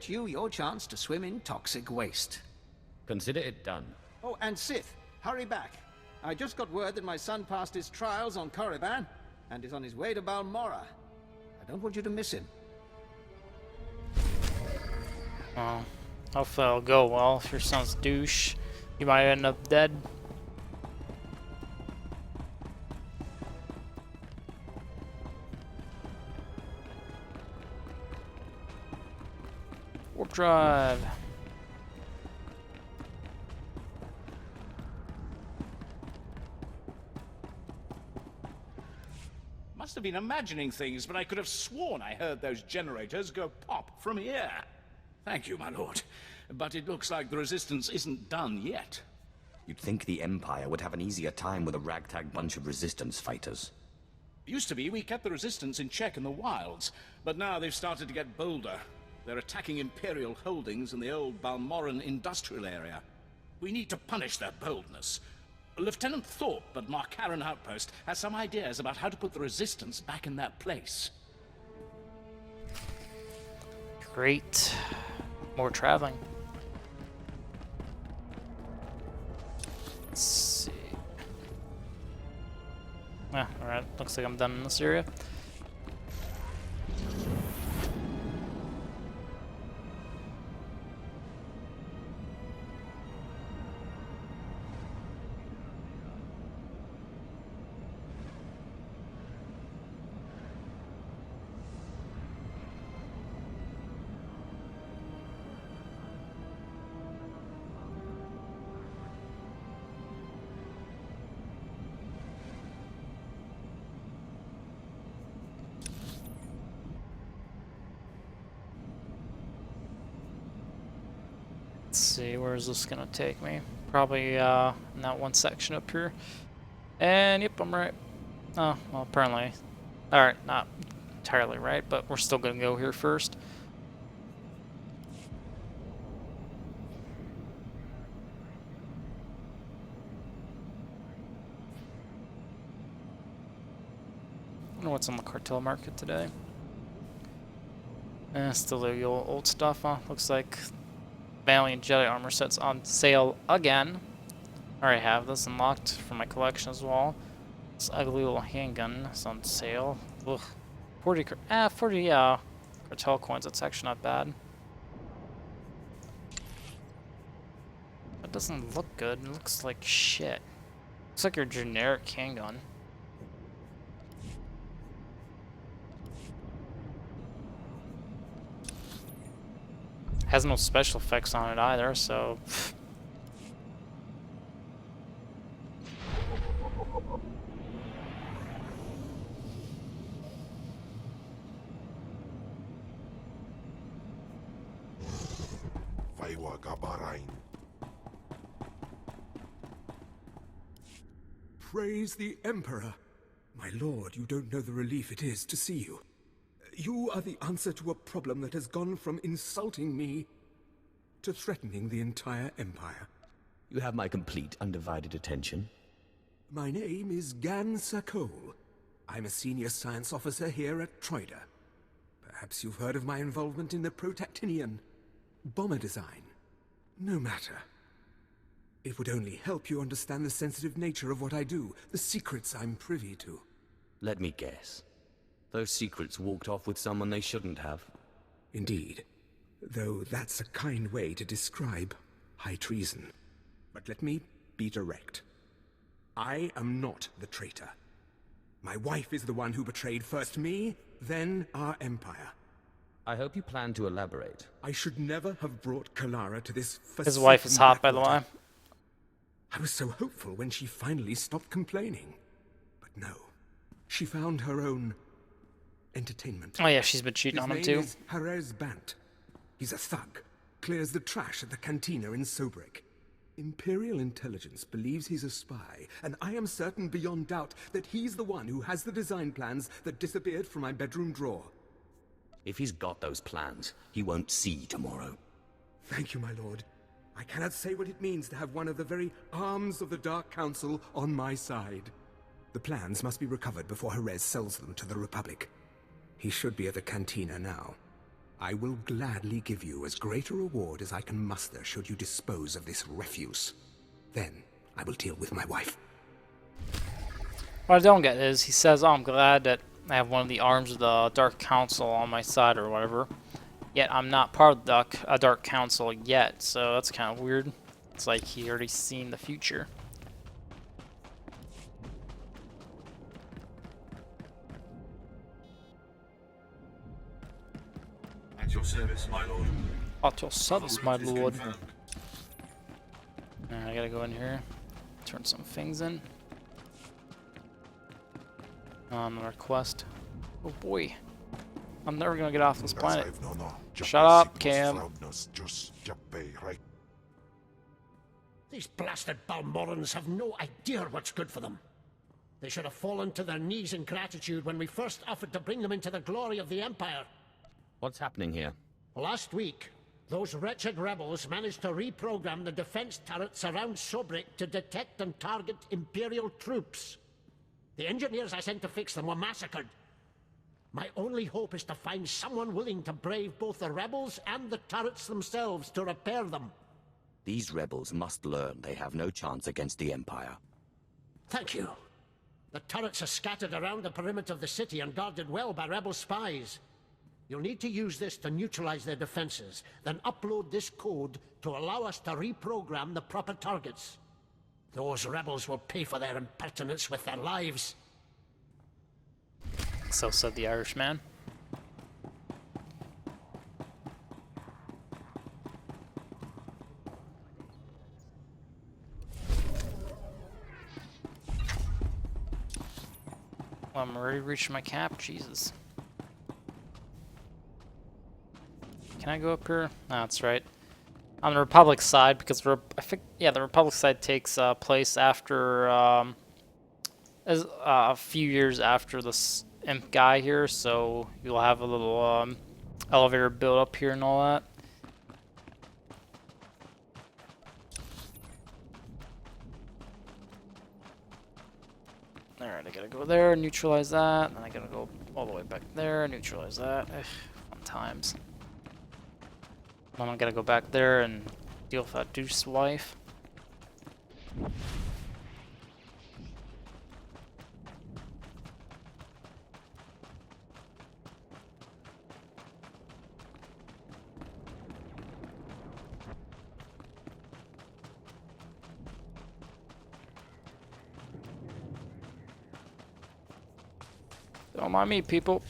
get you your chance to swim in toxic waste. Consider it done. Oh, and Sith, hurry back. I just got word that my son passed his trials on Korriban and is on his way to Balmorra. I don't want you to miss him. Well, hopefully it'll go well. If your son's douche, you might end up dead. Warp drive. Must have been imagining things, but I could have sworn I heard those generators go pop from here. Thank you, my lord. But it looks like the resistance isn't done yet. You'd think the Empire would have an easier time with a ragtag bunch of resistance fighters. Used to be we kept the resistance in check in the wilds, but now they've started to get bolder. They're attacking Imperial holdings in the old Balmorran industrial area. We need to punish their boldness. Lieutenant Thorpe at Markaran Outpost has some ideas about how to put the resistance back in their place. Great. More traveling. Let's see. Ah, alright. Looks like I'm done in this area. Let's see, where is this gonna take me? Probably in that one section up here. And yep, I'm right. Oh, well, apparently. Alright, not entirely right, but we're still gonna go here first. I wonder what's on the cartel market today. Still the old stuff, huh? Looks like Valiant Jedi armor sets on sale again. I already have this unlocked for my collection as well. This ugly little handgun is on sale. Ugh. 40 cartel coins. That's actually not bad. That doesn't look good. It looks like shit. Looks like your generic handgun. Has no special effects on it either, so... Praise the Emperor. My lord, you don't know the relief it is to see you. You are the answer to a problem that has gone from insulting me to threatening the entire Empire. You have my complete, undivided attention. My name is Gan Sakol. I'm a senior science officer here at Troida. Perhaps you've heard of my involvement in the Protactinian bomber design. No matter. It would only help you understand the sensitive nature of what I do, the secrets I'm privy to. Let me guess. Those secrets walked off with someone they shouldn't have. Indeed. Though that's a kind way to describe high treason. But let me be direct. I am not the traitor. My wife is the one who betrayed first me, then our empire. I hope you plan to elaborate. I should never have brought Kalara to this His wife is hot, by the way. I was so hopeful when she finally stopped complaining. But no. She found her own entertainment. Oh yeah, she's been cheating on him too. His name is Jerez Bant. He's a thug. Clears the trash at the cantina in Sobrik. Imperial intelligence believes he's a spy, and I am certain beyond doubt that he's the one who has the design plans that disappeared from my bedroom drawer. If he's got those plans, he won't see tomorrow. Thank you, my lord. I cannot say what it means to have one of the very arms of the Dark Council on my side. The plans must be recovered before Jerez sells them to the Republic. He should be at the cantina now. I will gladly give you as great a reward as I can muster should you dispose of this refuse. Then I will deal with my wife. What I don't get is, he says, oh, I'm glad that I have one of the arms of the Dark Council on my side or whatever. Yet I'm not part of the Dark Council yet, so that's kind of weird. It's like he already seen the future. At your service, my lord. At your service, my lord. Confirmed. I gotta go in here, turn some things in. Another quest. Oh boy. I'm never gonna get off this planet. Shut up, Cam. These blasted Balmorans have no idea what's good for them. They should have fallen to their knees in gratitude when we first offered to bring them into the glory of the Empire. What's happening here? Last week, those wretched rebels managed to reprogram the defense turrets around Sobrik to detect and target Imperial troops. The engineers I sent to fix them were massacred. My only hope is to find someone willing to brave both the rebels and the turrets themselves to repair them. These rebels must learn they have no chance against the Empire. Thank you. The turrets are scattered around the perimeter of the city and guarded well by rebel spies. You'll need to use this to neutralize their defenses, then upload this code to allow us to reprogram the proper targets. Those rebels will pay for their impertinence with their lives. So said the Irishman. Well, I'm already reached my cap. Jesus. Can I go up here? No, that's right. On the Republic side, because I think, yeah, the Republic side takes place after a few years after this imp guy here, so you'll have a little elevator build up here and all that. Alright, I gotta go there, neutralize that, and I gotta go all the way back there, neutralize that. Ugh, fun times. Then I'm gonna go back there and deal with that douche's wife. Don't mind me, people.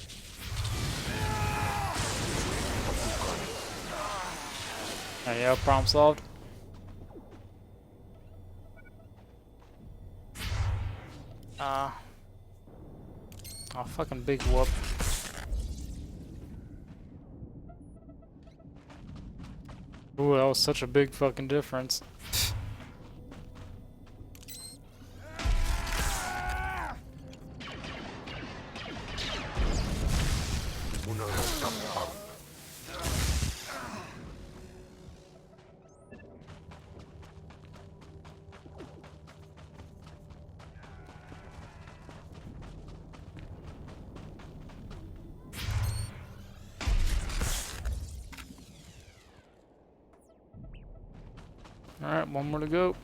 There you go, problem solved. Oh, fucking big whoop. Ooh, that was such a big fucking difference. Alright, one more to go.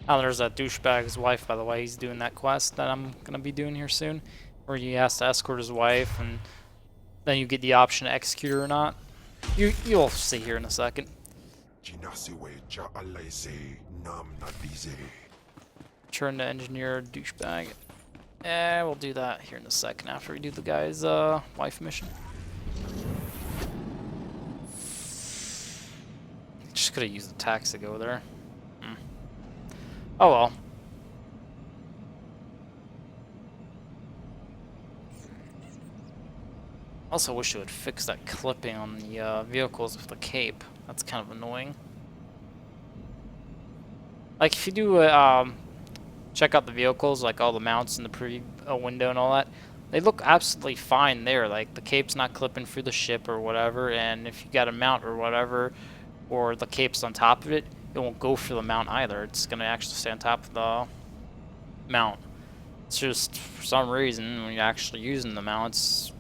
Oh, there's that douchebag's wife, by the way. He's doing that quest that I'm gonna be doing here soon, where he has to escort his wife, and then you get the option to execute her or not. You'll see here in a second. Turn to engineer douchebag. Eh, we'll do that here in a second after we do the guy's wife mission. Just could have used the tax to go there. Oh well. Also wish it would fix that clipping on the vehicles with the cape. That's kind of annoying. Like if you do check out the vehicles, like all the mounts in the preview window and all that, they look absolutely fine there. Like the cape's not clipping through the ship or whatever, and if you got a mount or whatever, or the cape's on top of it, it won't go for the mount either. It's gonna actually stay on top of the mount. It's just, for some reason, when you're actually using the mounts,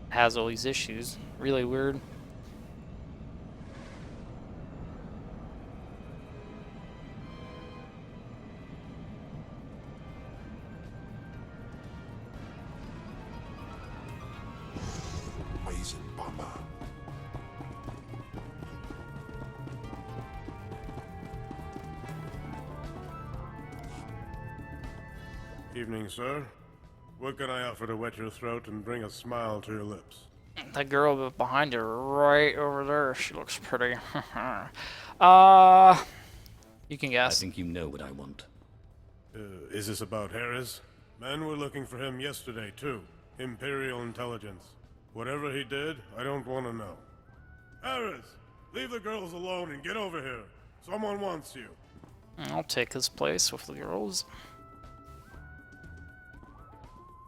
it has all these issues. Really weird. Evening, sir. What can I offer to wet your throat and bring a smile to your lips? That girl behind you, right over there, she looks pretty. You can I guess. think you know what I want. Is this about Harris? Men were looking for him yesterday, too. Imperial intelligence. Whatever he did, I don't want to know. Harris! Leave the girls alone and get over here. Someone wants you. I'll take his place with the girls.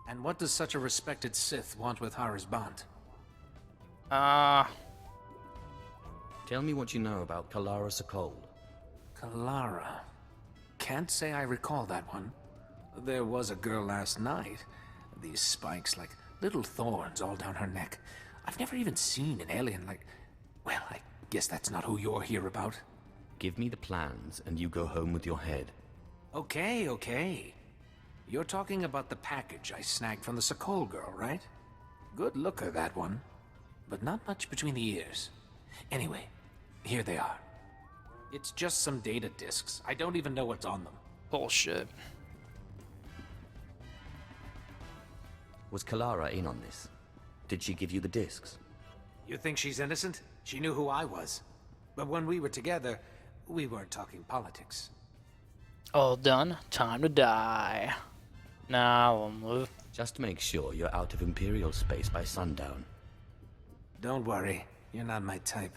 And what does such a respected Sith want with Hara's bond? Tell me what you know about Kalara Sakol. Kalara. Can't say I recall that one. There was a girl last night. These spikes, like little thorns all down her neck. I've never even seen an alien like... Well, I guess that's not who you're here about. Give me the plans, and you go home with your head. Okay. You're talking about the package I snagged from the Sakol girl, right? Good looker, that one. But not much between the ears. Anyway, here they are. It's just some data disks. I don't even know what's on them. Bullshit. Was Kalara in on this? Did she give you the discs? You think she's innocent? She knew who I was. But when we were together, we weren't talking politics. All done. Time to die. Nah, I'll move. Just make sure you're out of Imperial space by sundown. Don't worry. You're not my type.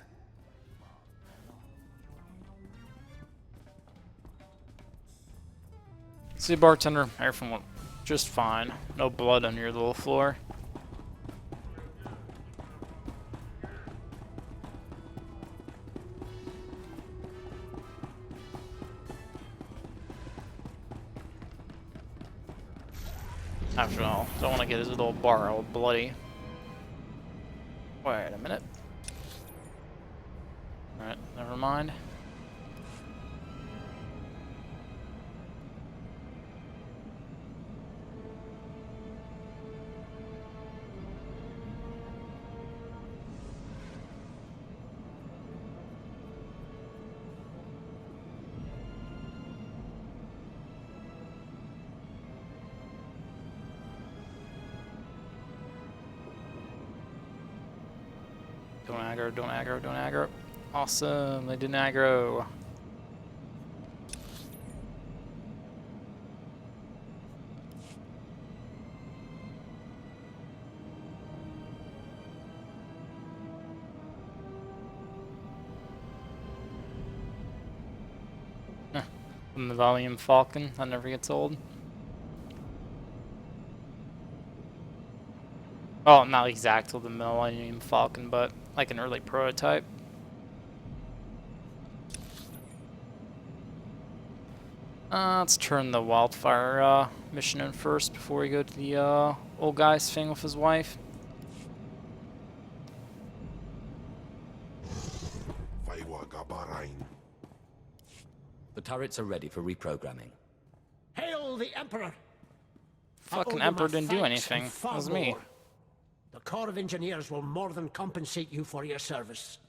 See, bartender, everything went just fine. No blood on your little floor. After all, don't want to get his little bar all bloody. Wait a minute. Alright, never mind. Don't aggro, don't aggro, don't aggro. Awesome, they didn't aggro. The Millennium Falcon, that never gets old. Well, not exactly the Millennium Falcon, but like an early prototype. Let's turn the wildfire mission in first before we go to the old guy's thing with his wife. The turrets are ready for reprogramming. Hail the Emperor! Fucking Emperor didn't do anything. It was me. The Corps of Engineers will more than compensate you for your service.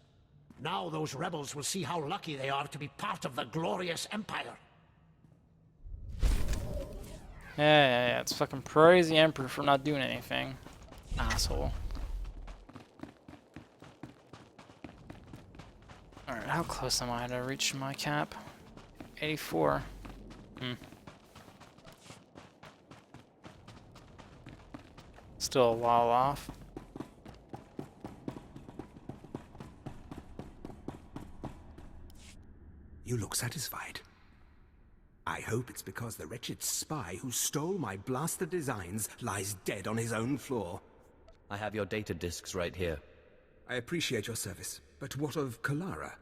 Now those rebels will see how lucky they are to be part of the glorious Empire. Yeah, it's fucking praise the Emperor for not doing anything. Asshole. Alright, how close am I to reach my cap? 84. Still a while off. You look satisfied. I hope it's because the wretched spy who stole my blaster designs lies dead on his own floor. I have your data discs right here. I appreciate your service, but what of Kalara?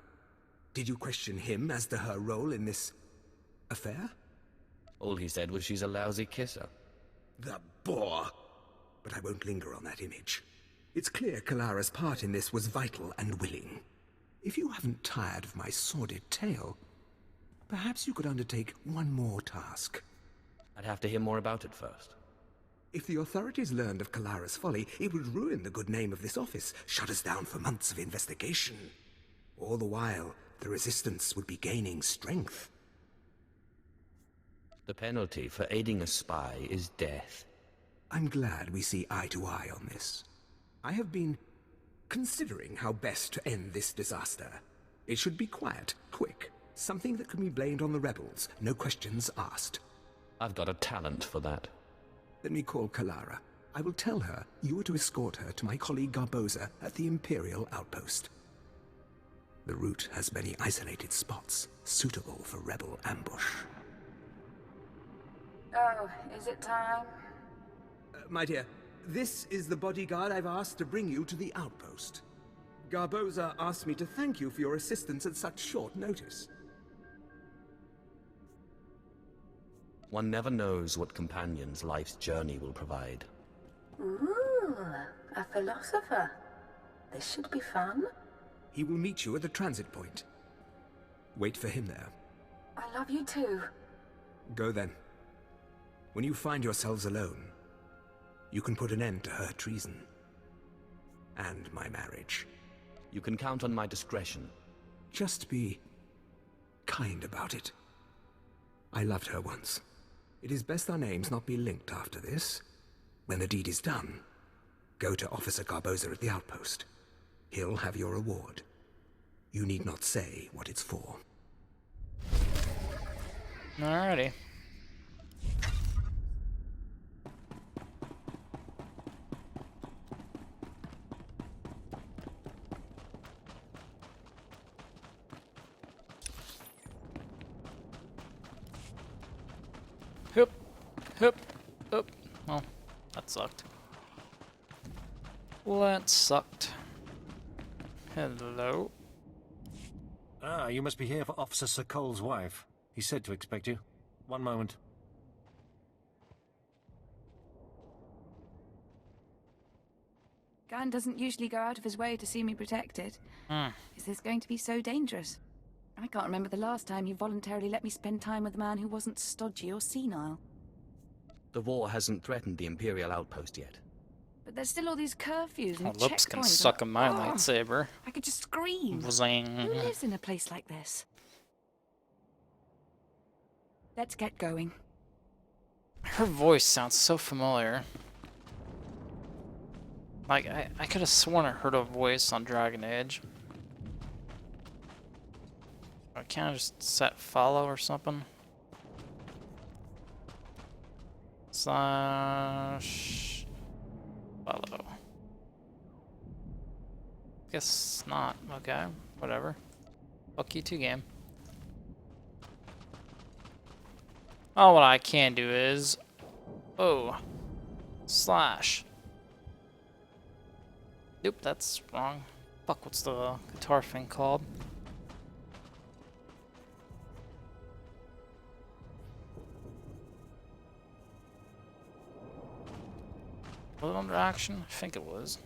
Did you question him as to her role in this affair? All he said was she's a lousy kisser. The bore! But I won't linger on that image. It's clear Kalara's part in this was vital and willing. If you haven't tired of my sordid tale, perhaps you could undertake one more task. I'd have to hear more about it first. If the authorities learned of Kalara's folly, it would ruin the good name of this office, shut us down for months of investigation. All the while, the Resistance would be gaining strength. The penalty for aiding a spy is death. I'm glad we see eye to eye on this. I have been considering how best to end this disaster. It should be quiet, quick, something that can be blamed on the rebels, no questions asked. I've got a talent for that. Let me call Kalara. I will tell her you are to escort her to my colleague Garboza at the Imperial outpost. The route has many isolated spots, suitable for rebel ambush. Oh, is it time? My dear, this is the bodyguard I've asked to bring you to the outpost. Garboza asked me to thank you for your assistance at such short notice. One never knows what companions life's journey will provide. Ooh, a philosopher. This should be fun. He will meet you at the transit point. Wait for him there. I love you too. Go then. When you find yourselves alone, you can put an end to her treason. And my marriage. You can count on my discretion. Just be kind about it. I loved her once. It is best our names not be linked after this. When the deed is done, go to Officer Garboza at the outpost. He'll have your reward. You need not say what it's for. Alrighty. Hup, hup, hup. Well, that sucked. Well, that sucked. Hello. Ah, you must be here for Officer Sir Cole's wife. He said to expect you. One moment. Gan doesn't usually go out of his way to see me protected. Is this going to be so dangerous? I can't remember the last time he voluntarily let me spend time with a man who wasn't stodgy or senile. The war hasn't threatened the Imperial outpost yet. But there's still all these curfews and My lips can checkpoints. suck a my lightsaber. I could just scream. Zing. Who lives in a place like this? Let's get going. Her voice sounds so familiar. Like, I could have sworn I heard a voice on Dragon Age. I can't just set follow or something. Slash follow. Guess not. Okay, whatever. Fuck you too, game. Oh, what I can do is, slash. Nope, that's wrong. Fuck, what's the guitar thing called? Was it under action? I think it was.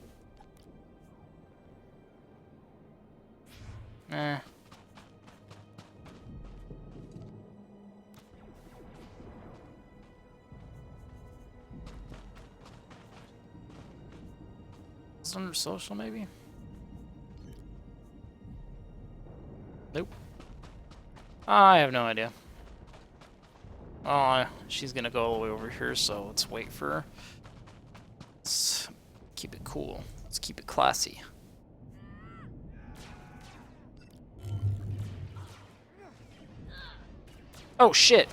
Eh. Is it under social, maybe? Nope. I have no idea. Oh, she's gonna go all the way over here, so let's wait for her. Let's keep it cool. Let's keep it classy. Oh shit!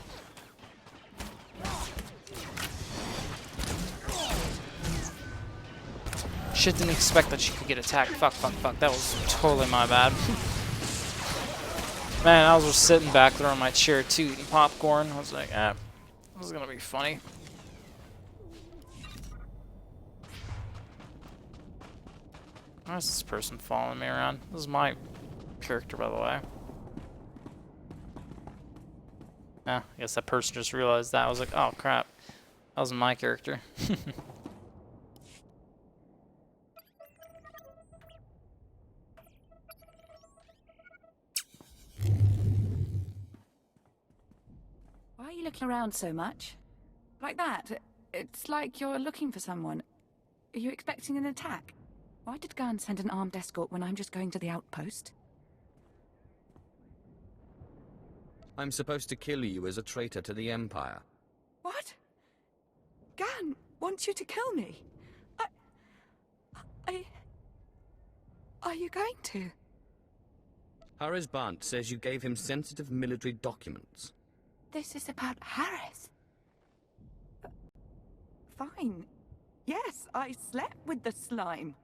Shit, didn't expect that she could get attacked. Fuck, fuck, fuck. That was totally my bad. Man, I was just sitting back there on my chair too, eating popcorn. I was like, this is gonna be funny. Why is this person following me around? This is my character, by the way. I guess that person just realized that. I was like, oh crap. That was my character. Why are you looking around so much? Like that? It's like you're looking for someone. Are you expecting an attack? Why did Gunn send an armed escort when I'm just going to the outpost? I'm supposed to kill you as a traitor to the Empire. What? Gunn wants you to kill me? Are you going to? Harris Bant says you gave him sensitive military documents. This is about Harris. Fine. Yes, I slept with the slime.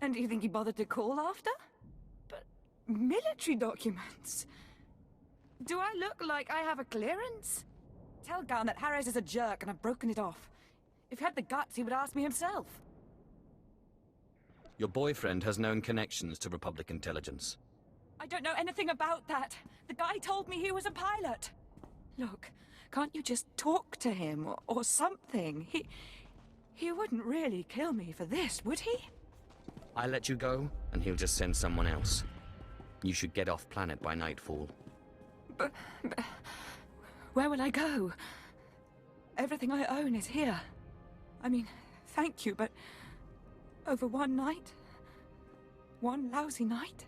And do you think he bothered to call after? But military documents? Do I look like I have a clearance? Tell Gunn that Harris is a jerk and I've broken it off. If he had the guts, he would ask me himself. Your boyfriend has known connections to Republic intelligence. I don't know anything about that. The guy told me he was a pilot. Look, can't you just talk to him or something? He wouldn't really kill me for this, would he? I let you go, and he'll just send someone else. You should get off planet by nightfall. But where will I go? Everything I own is here. I mean, thank you, but over one night? One lousy night?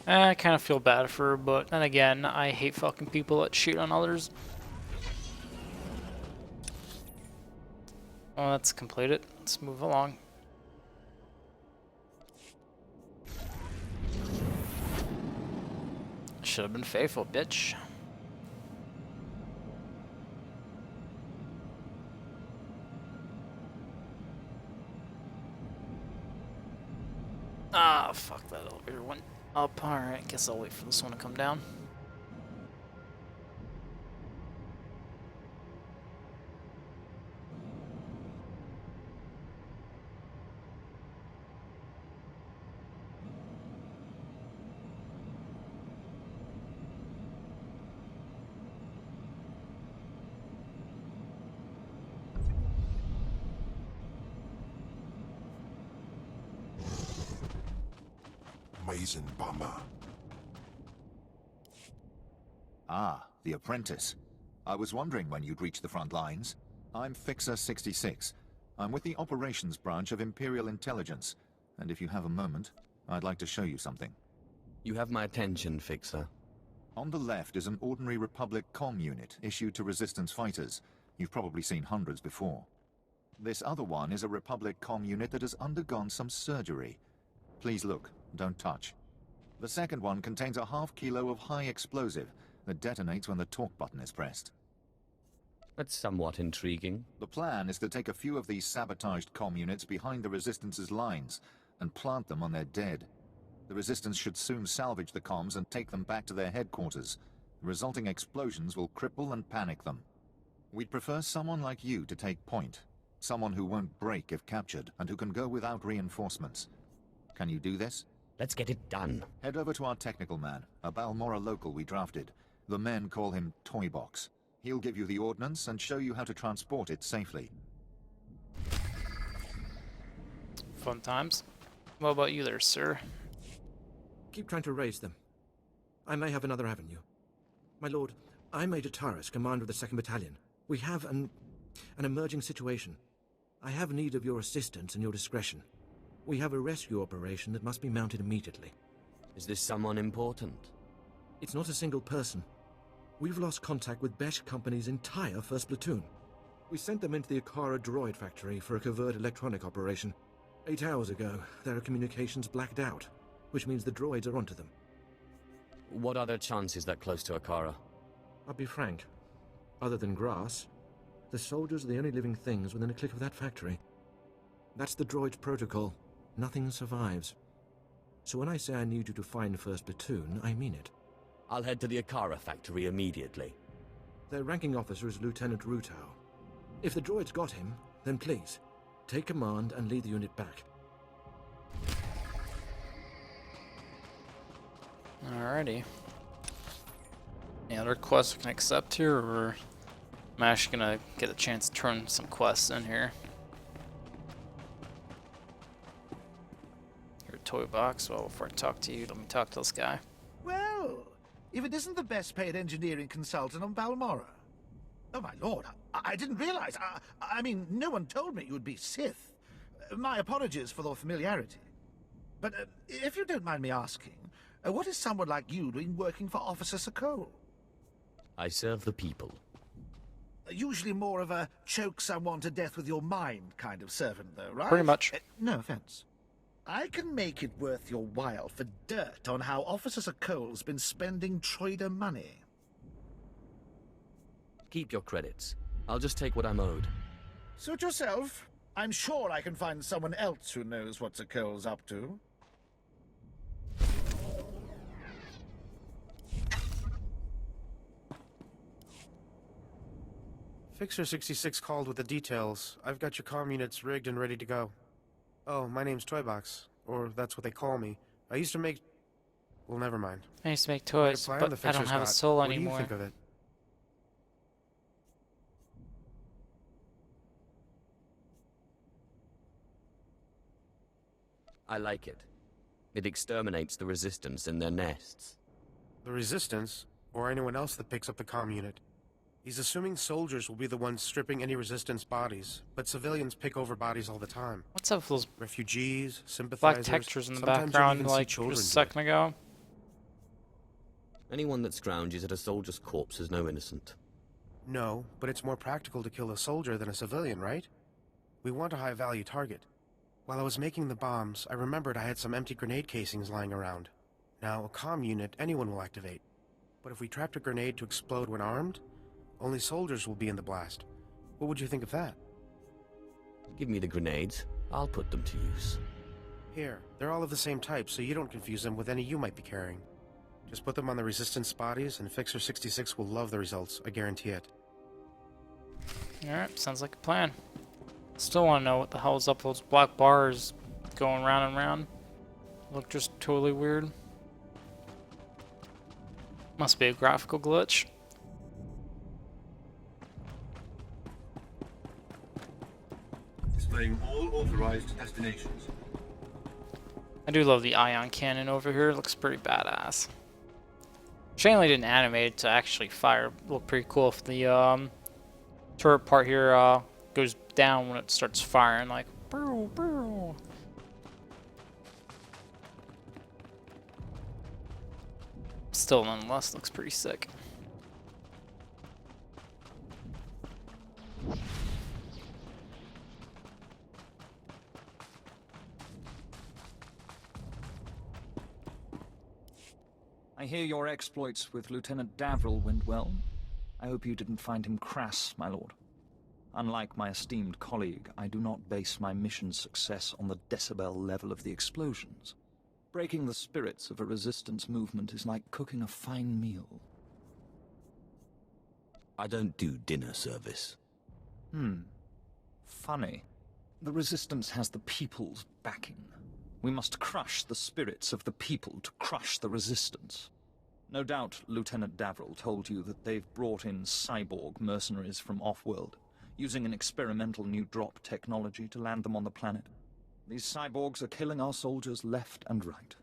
I kind of feel bad for her, but then again, I hate fucking people that shoot on others. Well, that's completed. Let's move along. Should have been faithful, bitch. Ah, fuck, that elevator went up. Alright, guess I'll wait for this one to come down. Amazing bomber. Ah, the apprentice. I was wondering when you'd reach the front lines. I'm Fixer 66. I'm with the operations branch of Imperial Intelligence, and if you have a moment, I'd like to show you something. You have my attention, Fixer. On the left is an ordinary Republic comm unit issued to Resistance fighters. You've probably seen hundreds before. This other one is a Republic comm unit that has undergone some surgery. Please look, don't touch. The second one contains a half kilo of high explosive that detonates when the talk button is pressed. That's somewhat intriguing. The plan is to take a few of these sabotaged comm units behind the Resistance's lines and plant them on their dead. The Resistance should soon salvage the comms and take them back to their headquarters. The resulting explosions will cripple and panic them. We'd prefer someone like you to take point. Someone who won't break if captured and who can go without reinforcements. Can you do this? Let's get it done. Head over to our technical man, a Balmora local we drafted. The men call him Toybox. He'll give you the ordnance and show you how to transport it safely. Fun times. What about you there, sir? Keep trying to raise them. I may have another avenue. My lord, I'm Major Taris, commander of the 2nd Battalion. We have an emerging situation. I have need of your assistance and your discretion. We have a rescue operation that must be mounted immediately. Is this someone important? It's not a single person. We've lost contact with Besh Company's entire 1st Platoon. We sent them into the Akara droid factory for a covert electronic operation. 8 hours ago, their communications blacked out, which means the droids are onto them. What are their chances that close to Akara? I'll be frank. Other than grass, the soldiers are the only living things within a click of that factory. That's the droid's protocol. Nothing survives. So when I say I need you to find 1st Platoon, I mean it. I'll head to the Akara factory immediately. Their ranking officer is Lieutenant Rutau. If the droid's got him, then please, take command and lead the unit back. Alrighty. Any other quests we can accept here, or am I actually gonna get a chance to turn some quests in here? Your toy box. Well, before I talk to you, let me talk to this guy. Well, if it isn't the best paid engineering consultant on Balmorra. Oh, my lord, I didn't realize. I mean, no one told me you would be Sith. My apologies for the familiarity. But if you don't mind me asking, what is someone like you doing working for Officer Sokol? I serve the people. Usually more of a choke someone to death with your mind kind of servant, though, right? Pretty much. No offense. I can make it worth your while for dirt on how Officer Sokol's been spending Troider money. Keep your credits. I'll just take what I'm owed. Suit yourself. I'm sure I can find someone else who knows what Sokol's up to. Fixer 66 called with the details. I've got your comm units rigged and ready to go. Oh, my name's Toybox, or that's what they call me. I used to make... Well, never mind. I used to make toys, but I don't have a soul anymore. What do you think of it? I like it. It exterminates the Resistance in their nests. The Resistance, or anyone else that picks up the comm unit. He's assuming soldiers will be the ones stripping any Resistance bodies, but civilians pick over bodies all the time. What's up with those refugees, sympathizers, black textures in the sometimes background like just a second ago? Anyone that scrounges at a soldier's corpse is no innocent. No, but it's more practical to kill a soldier than a civilian, right? We want a high-value target. While I was making the bombs, I remembered I had some empty grenade casings lying around. Now, a comm unit anyone will activate. But if we trapped a grenade to explode when armed, only soldiers will be in the blast. What would you think of that? Give me the grenades. I'll put them to use. Here, they're all of the same type, so you don't confuse them with any you might be carrying. Just put them on the Resistance bodies, and Fixer 66 will love the results, I guarantee it. Alright, sounds like a plan. Still want to know what the hell is up with those black bars going round and round. Look just totally weird. Must be a graphical glitch. Displaying all authorized destinations. I do love the ion cannon over here. It looks pretty badass. Shame they didn't animate it to actually fire. Look pretty cool if the turret part here goes down when it starts firing, like brr, brr. Still, nonetheless, looks pretty sick. I hear your exploits with Lieutenant Davril went well. I hope you didn't find him crass, my lord. Unlike my esteemed colleague, I do not base my mission's success on the decibel level of the explosions. Breaking the spirits of a resistance movement is like cooking a fine meal. I don't do dinner service. Funny. The resistance has the people's backing. We must crush the spirits of the people to crush the resistance. No doubt Lieutenant Davril told you that they've brought in cyborg mercenaries from off-world, using an experimental new drop technology to land them on the planet. These cyborgs are killing our soldiers left and right.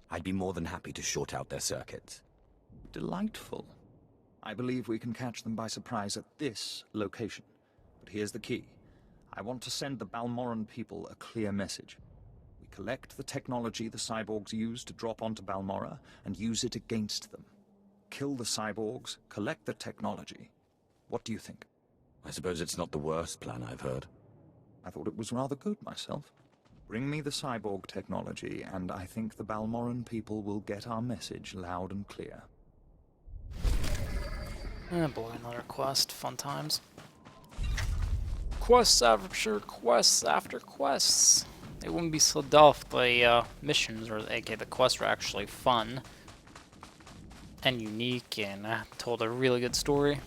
I'd be more than happy to short out their circuits. Delightful. I believe we can catch them by surprise at this location. But here's the key. I want to send the Balmorran people a clear message. We collect the technology the cyborgs use to drop onto Balmorra and use it against them. Kill the cyborgs, collect the technology. What do you think? I suppose it's not the worst plan I've heard. I thought it was rather good myself. Bring me the cyborg technology, and I think the Balmorran people will get our message loud and clear. Oh boy, another quest. Fun times. Quests after quests after quests. It wouldn't be so dull if the missions, or aka the quests, were actually fun and unique and told a really good story.